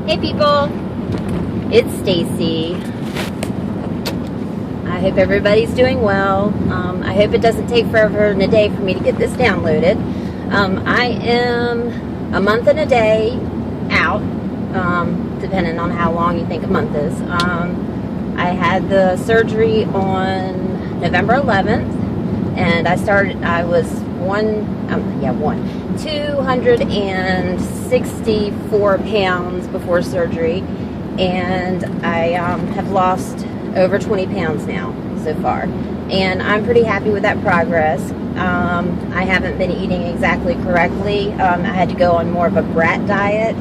Hey people, it's Stacy. I hope everybody's doing well. I hope it doesn't take forever and a day for me to get this downloaded. I am a month and a day out, depending on how long you think a month is. I had the surgery on November 11th, and I was 264 pounds before surgery, and I have lost over 20 pounds now so far, and I'm pretty happy with that progress. I haven't been eating exactly correctly. I had to go on more of a brat diet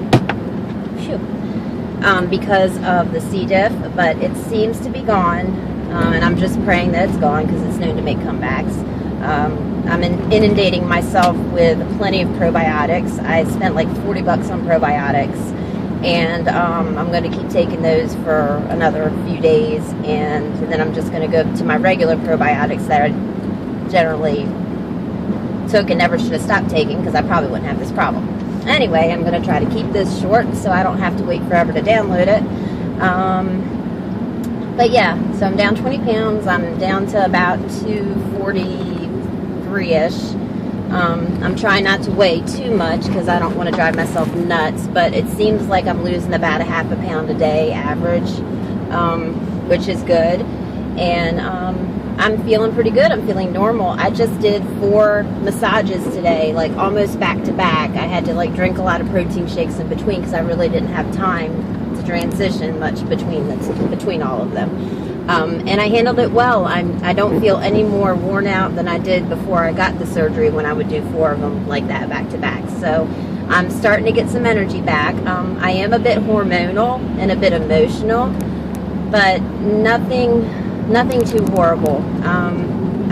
because of the C. diff, but it seems to be gone, and I'm just praying that it's gone because it's known to make comebacks. I'm inundating myself with plenty of probiotics. I spent like $40 on probiotics, and I'm going to keep taking those for another few days, and then I'm just going to go to my regular probiotics that I generally took and never should have stopped taking because I probably wouldn't have this problem. Anyway, I'm going to try to keep this short so I don't have to wait forever to download it. But yeah, so I'm down 20 pounds. I'm down to about 243-ish. I'm trying not to weigh too much because I don't want to drive myself nuts, but it seems like I'm losing about a half a pound a day average, which is good. And I'm feeling pretty good. I'm feeling normal. I just did 4 massages today, like almost back to back. I had to like drink a lot of protein shakes in between because I really didn't have time to transition much between all of them. And I handled it well. I don't feel any more worn out than I did before I got the surgery when I would do 4 of them like that back to back. So I'm starting to get some energy back. I am a bit hormonal and a bit emotional, but nothing too horrible.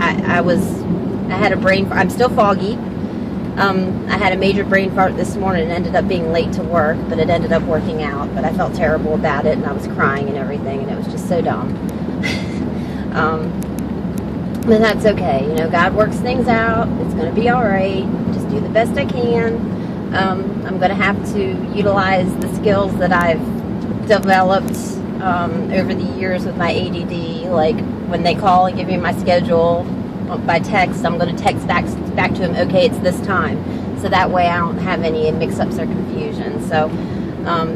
I had a brain fart. I'm still foggy. I had a major brain fart this morning and ended up being late to work, but it ended up working out. But I felt terrible about it, and I was crying and everything, and it was just so dumb. But that's okay. You know, God works things out. It's going to be all right. Just do the best I can. I'm going to have to utilize the skills that I've developed over the years with my ADD. Like when they call and give me my schedule by text, I'm going to text back to them, okay, it's this time. So that way I don't have any mix-ups or confusion. So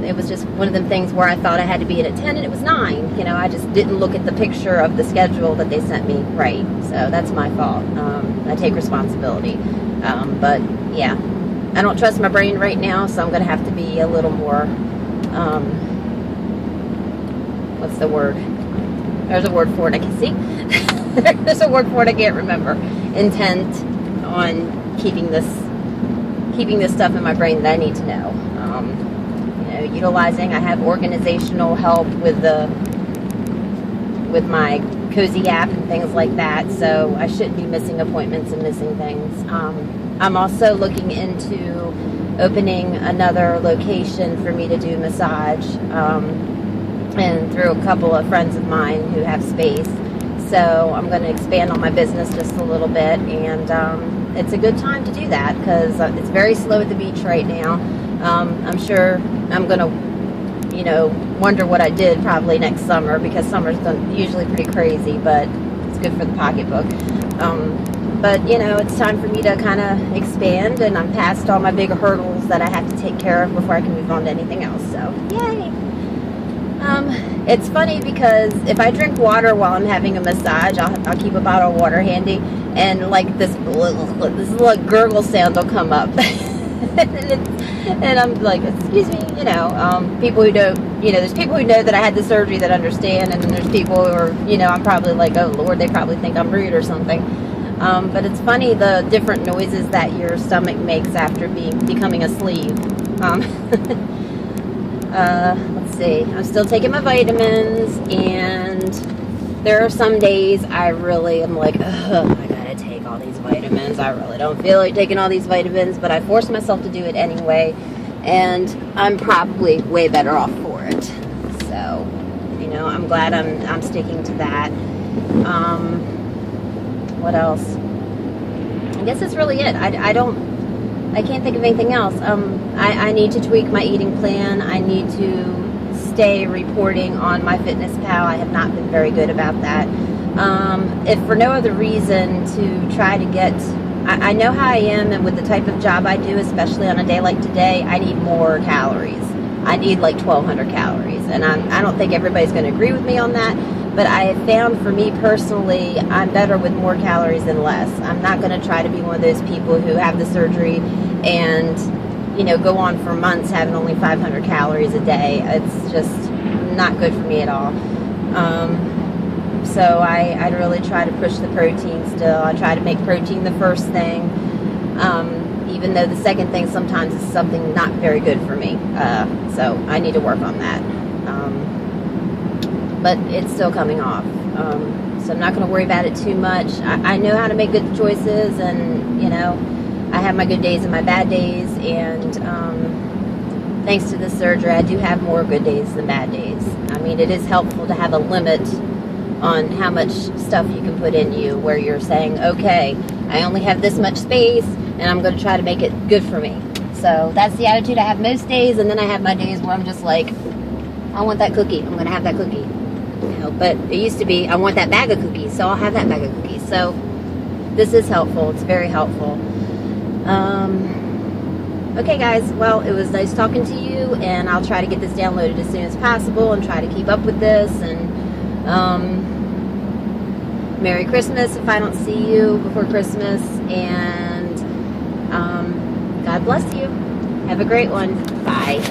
it was just one of them things where I thought I had to be in at 10 and it was 9. You know, I just didn't look at the picture of the schedule that they sent me right. So that's my fault. I take responsibility. But yeah, I don't trust my brain right now, so I'm going to have to be a little more, what's the word? There's a word for it, I can see. There's a word for it, I can't remember. Intent on keeping this stuff in my brain that I need to know. Utilizing. I have organizational help with my Cozy app and things like that, so I shouldn't be missing appointments and missing things. I'm also looking into opening another location for me to do massage, and through a couple of friends of mine who have space. So I'm going to expand on my business just a little bit, and it's a good time to do that because it's very slow at the beach right now. I'm sure I'm going to, wonder what I did probably next summer because summer's usually pretty crazy, but it's good for the pocketbook. But, it's time for me to kind of expand, and I'm past all my big hurdles that I have to take care of before I can move on to anything else. So, yay! It's funny because if I drink water while I'm having a massage, I'll keep a bottle of water handy, and like this little gurgle sound will come up. And I'm like, excuse me, people who don't, there's people who know that I had the surgery that understand, and then there's people who are, I'm probably like, oh Lord, they probably think I'm rude or something. But it's funny the different noises that your stomach makes after becoming a sleeve. Let's see, I'm still taking my vitamins, and there are some days I really am like, ugh, I gotta take all these vitamins. I really don't feel like taking all these vitamins, but I force myself to do it anyway, and I'm probably way better off for it. So, I'm glad I'm sticking to that. What else? I guess that's really it. I don't I can't think of anything else. I need to tweak my eating plan. I need to stay reporting on my Fitness Pal. I have not been very good about that. If for no other reason, to try to get, I know how I am, and with the type of job I do, especially on a day like today, I need more calories. I need like 1,200 calories, and I don't think everybody's going to agree with me on that. But I have found, for me personally, I'm better with more calories than less. I'm not going to try to be one of those people who have the surgery and, go on for months having only 500 calories a day. It's just not good for me at all. So I really try to push the protein still. I try to make protein the first thing, even though the second thing sometimes is something not very good for me. So I need to work on that. But it's still coming off. So I'm not going to worry about it too much. I know how to make good choices, and, I have my good days and my bad days, and thanks to the surgery, I do have more good days than bad days. I mean, it is helpful to have a limit on how much stuff you can put in you, where you're saying, okay, I only have this much space, and I'm going to try to make it good for me. So that's the attitude I have most days, and then I have my days where I'm just like, I want that cookie. I'm going to have that cookie. But it used to be, I want that bag of cookies, so I'll have that bag of cookies. So this is helpful. It's very helpful. Okay, guys. Well, it was nice talking to you, and I'll try to get this downloaded as soon as possible and try to keep up with this. And Merry Christmas if I don't see you before Christmas. And God bless you. Have a great one. Bye.